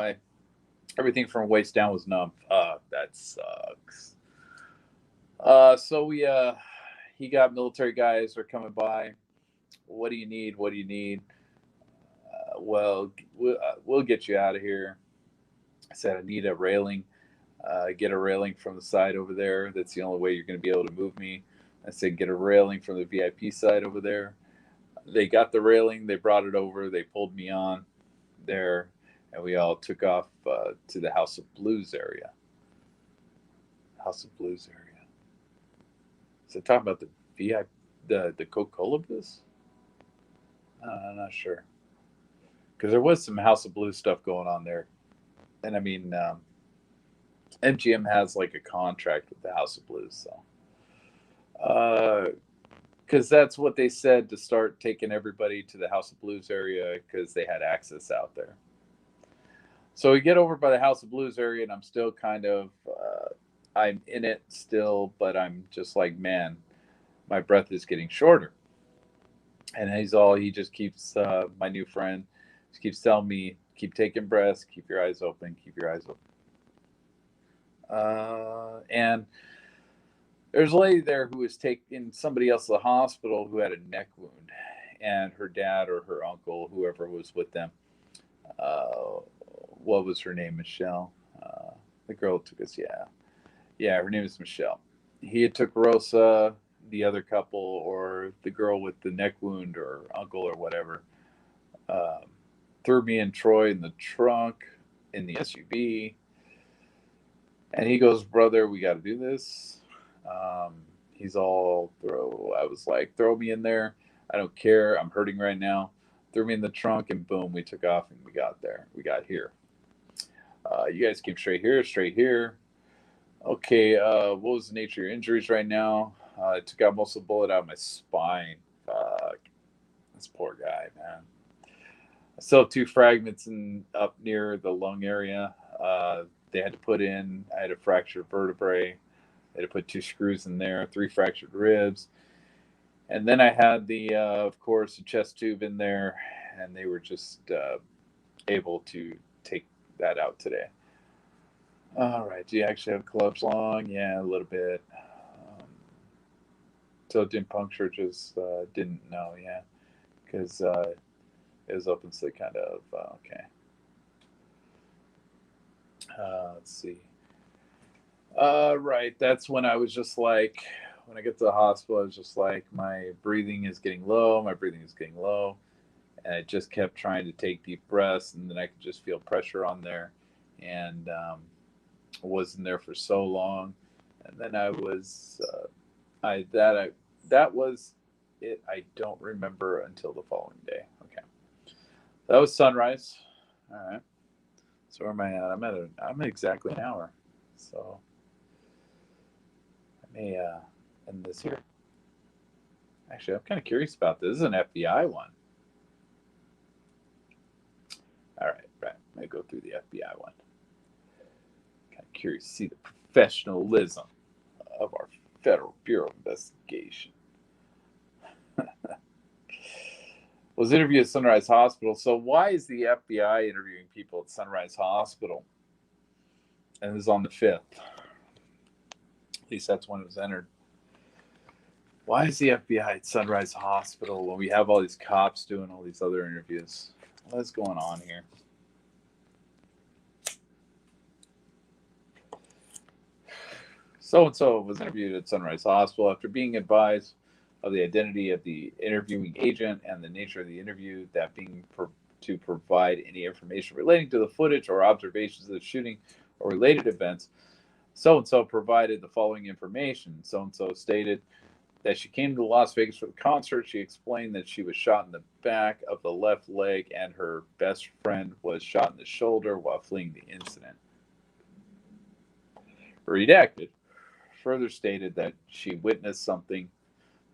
Everything from waist down was numb. That sucks. He got military guys are coming by. What do you need? What do you need? We'll get you out of here. I said, I need a railing. Get a railing from the side over there. That's the only way you're going to be able to move me. I said, get a railing from the VIP side over there. They got the railing. They brought it over. They pulled me on there, and we all took off to the House of Blues area. House of Blues area. Is it talking about the VIP, the Coca-Cola booth? I'm not sure, because there was some House of Blues stuff going on there, and I mean, MGM has like a contract with the House of Blues, so because that's what they said to start taking everybody to the House of Blues area because they had access out there. So we get over by the House of Blues area, and I'm still kind of, I'm in it still, but I'm just like, man, my breath is getting shorter. And he just keeps, my new friend, just keeps telling me, keep taking breaths, keep your eyes open, keep your eyes open. And there's a lady there who was taking somebody else to the hospital who had a neck wound, and her dad or her uncle, whoever was with them, what was her name? Michelle. The girl who took us. Yeah. Her name is Michelle. He had took Rosa, the other couple, or the girl with the neck wound, or uncle, or whatever. Um, Threw me and Troy in the trunk in the SUV, and he goes, "Brother, we got to do this." He's all throw. I was like, "Throw me in there. I don't care. I'm hurting right now." Threw me in the trunk, and boom, we took off, and we got there. We got here. You guys came straight here, straight here. Okay, what was the nature of your injuries right now? I took out most of the bullet out of my spine. Fuck. This poor guy, man. I still have two fragments up near the lung area. They had to put in, I had a fractured vertebrae. They had to put two screws in there, three fractured ribs. And then I had of course, the chest tube in there, and they were just able to take that out today. All right. Do you actually have clubs long? Yeah, a little bit. So it didn't puncture, just didn't know. Yeah, because it was open, so kind of okay. Let's see. Right. That's when I was just like, when I get to the hospital, I was just like, my breathing is getting low. My breathing is getting low. And I just kept trying to take deep breaths, and then I could just feel pressure on there. And I wasn't there for so long. And then I was, that was it. I don't remember until the following day. Okay. That was sunrise. All right. So where am I at? I'm at exactly an hour. So I may end this here. Actually, I'm kind of curious about this. This is an FBI one. All right, right. I'm gonna go through the FBI one. Kind of curious to see the professionalism of our Federal Bureau of Investigation. Was interviewed at Sunrise Hospital. So why is the FBI interviewing people at Sunrise Hospital? And this is on the 5th. At least that's when it was entered. Why is the FBI at Sunrise Hospital when we have all these cops doing all these other interviews? What's going on here? So-and-so was interviewed at Sunrise Hospital after being advised of the identity of the interviewing agent and the nature of the interview, that being to provide any information relating to the footage or observations of the shooting or related events. So-and-so provided the following information. So-and-so stated that she came to Las Vegas for the concert. She explained that she was shot in the back of the left leg and her best friend was shot in the shoulder while fleeing the incident. Redacted further stated that she witnessed something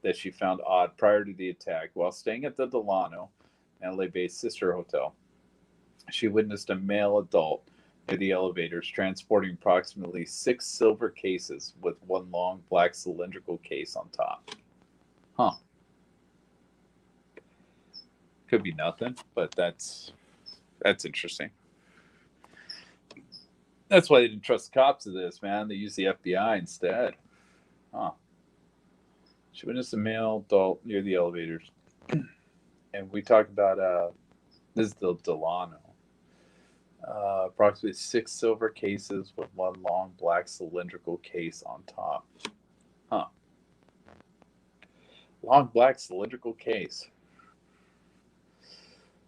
that she found odd prior to the attack while staying at the Delano, LA-based sister hotel. She witnessed a male adult near the elevators transporting approximately 6 silver cases with one long black cylindrical case on top. Huh. Could be nothing, but that's interesting. That's why they didn't trust the cops to this, man. They used the FBI instead. Huh. She witnessed a male adult near the elevators. And we talked about this is the Delano. Approximately 6 silver cases with one long black cylindrical case on top. Huh. Long black cylindrical case.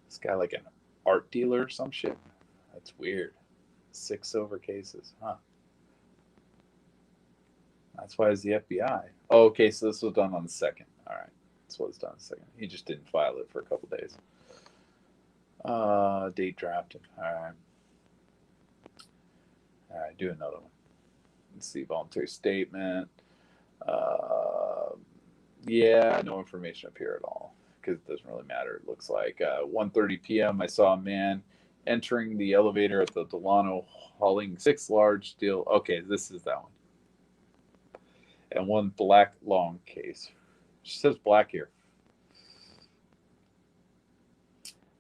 This guy like an art dealer or some shit? That's weird. 6 silver cases. Huh. That's why it's the FBI. Oh, okay, so this was done on the 2nd. All right. This was done on the 2nd. He just didn't file it for a couple days. Date drafted. All right. All right, do another one. Let's see, voluntary statement. Yeah, no information up here at all because it doesn't really matter. It looks like 1:30 p.m. I saw a man entering the elevator at the Delano hauling 6 large steel. Okay, this is that one. And one black long case. She says black here.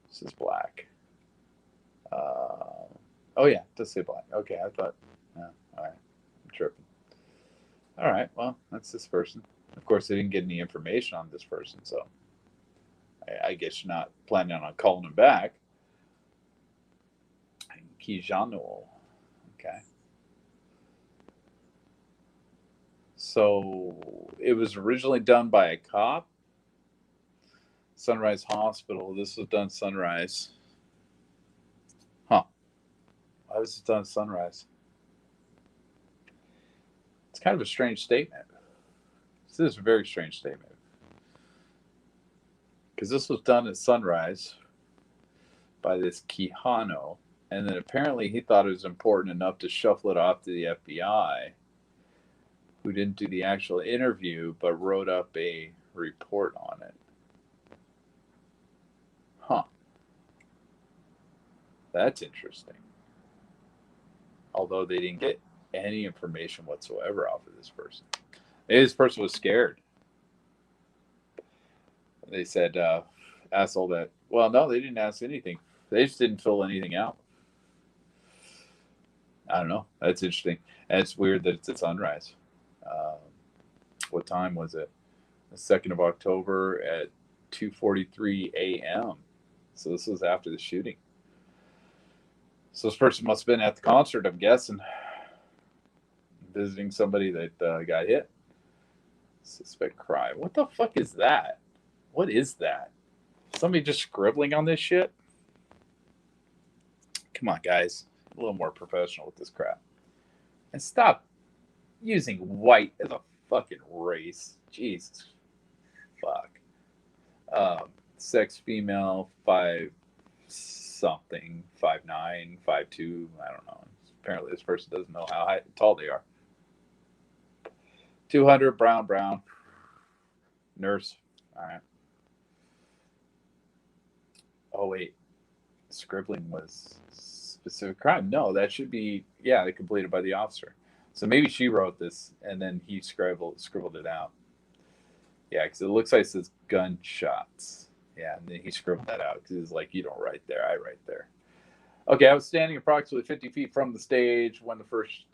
This is black. Oh yeah, it does say black. Okay, I thought. All right, I'm tripping. All right, well, that's this person. Of course, they didn't get any information on this person, so I guess you're not planning on calling him back. Kijano. Okay. So it was originally done by a cop. Sunrise Hospital. This was done Sunrise. Huh. Why was it done Sunrise? It's kind of a strange statement. This is a very strange statement. Because this was done at Sunrise by this Quijano, and then apparently he thought it was important enough to shuffle it off to the FBI, who didn't do the actual interview but wrote up a report on it. Huh. That's interesting. Although they didn't get any information whatsoever off of this person. Maybe this person was scared. They said, asshole that, well, no, they didn't ask anything. They just didn't fill anything out. I don't know. That's interesting. And it's weird that it's at Sunrise. What time was it? The 2nd of October at 2:43 a.m. So this was after the shooting. So this person must have been at the concert, I'm guessing, visiting somebody that got hit. Suspect crime. What the fuck is that? What is that? Somebody just scribbling on this shit? Come on, guys. A little more professional with this crap. And stop using white as a fucking race. Jesus. Fuck. Sex female, 5 something, 5'9", 5'2". I don't know. Apparently this person doesn't know how tall they are. 200, brown. Nurse. All right. Oh, wait. Scribbling was specific crime. No, that should be, yeah, completed by the officer. So maybe she wrote this and then he scribbled it out. Yeah, because it looks like it says gunshots. Yeah, and then he scribbled that out because it's like, you don't write there, I write there. Okay, I was standing approximately 50 feet from the stage when the first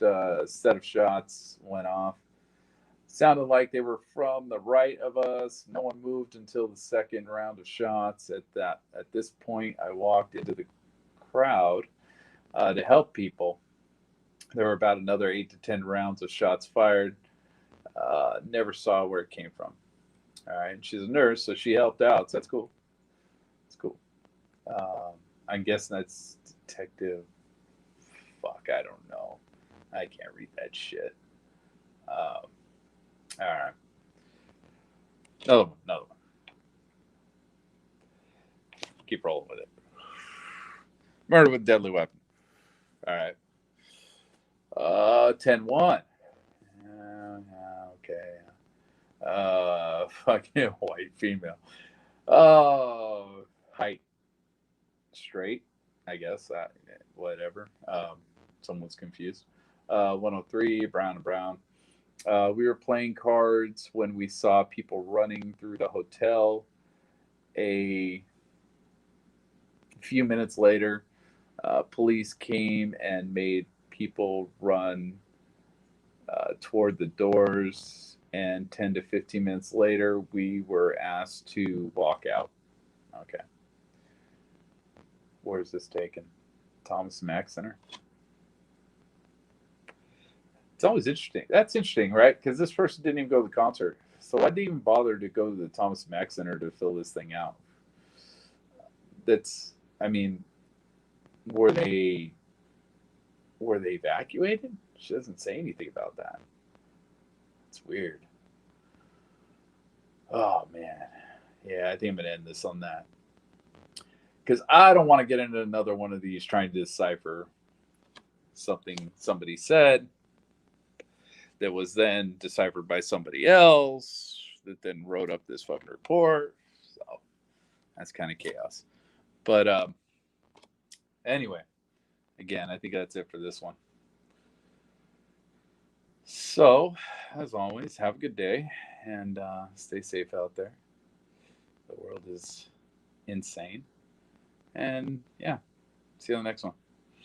set of shots went off. Sounded like they were from the right of us. No one moved until the second round of shots. At this point, I walked into the crowd to help people. There were about another 8 to 10 rounds of shots fired. Never saw where it came from. All right, she's a nurse, so she helped out. So that's cool. That's cool. I'm guessing that's detective. Fuck, I don't know. I can't read that shit. All right. Another one. Keep rolling with it. Murder with deadly weapon. All right. 10-1. Okay. Fucking white female. Height. Straight, I guess. Whatever. Someone's confused. 103, brown. We were playing cards when we saw people running through the hotel. A few minutes later, police came and made people run toward the doors. And 10 to 15 minutes later, we were asked to walk out. Okay. Where is this taken? Thomas Mack Center. It's always interesting. That's interesting, right? Because this person didn't even go to the concert. So why did they even bother to go to the Thomas Mack Center to fill this thing out? I mean, were they evacuated? She doesn't say anything about that. It's weird. Oh man. Yeah, I think I'm gonna end this on that. Because I don't want to get into another one of these trying to decipher something somebody said that was then deciphered by somebody else that then wrote up this fucking report. So that's kind of chaos. But anyway, again, I think that's it for this one. So, as always, have a good day and stay safe out there. The world is insane. And yeah, see you on the next one.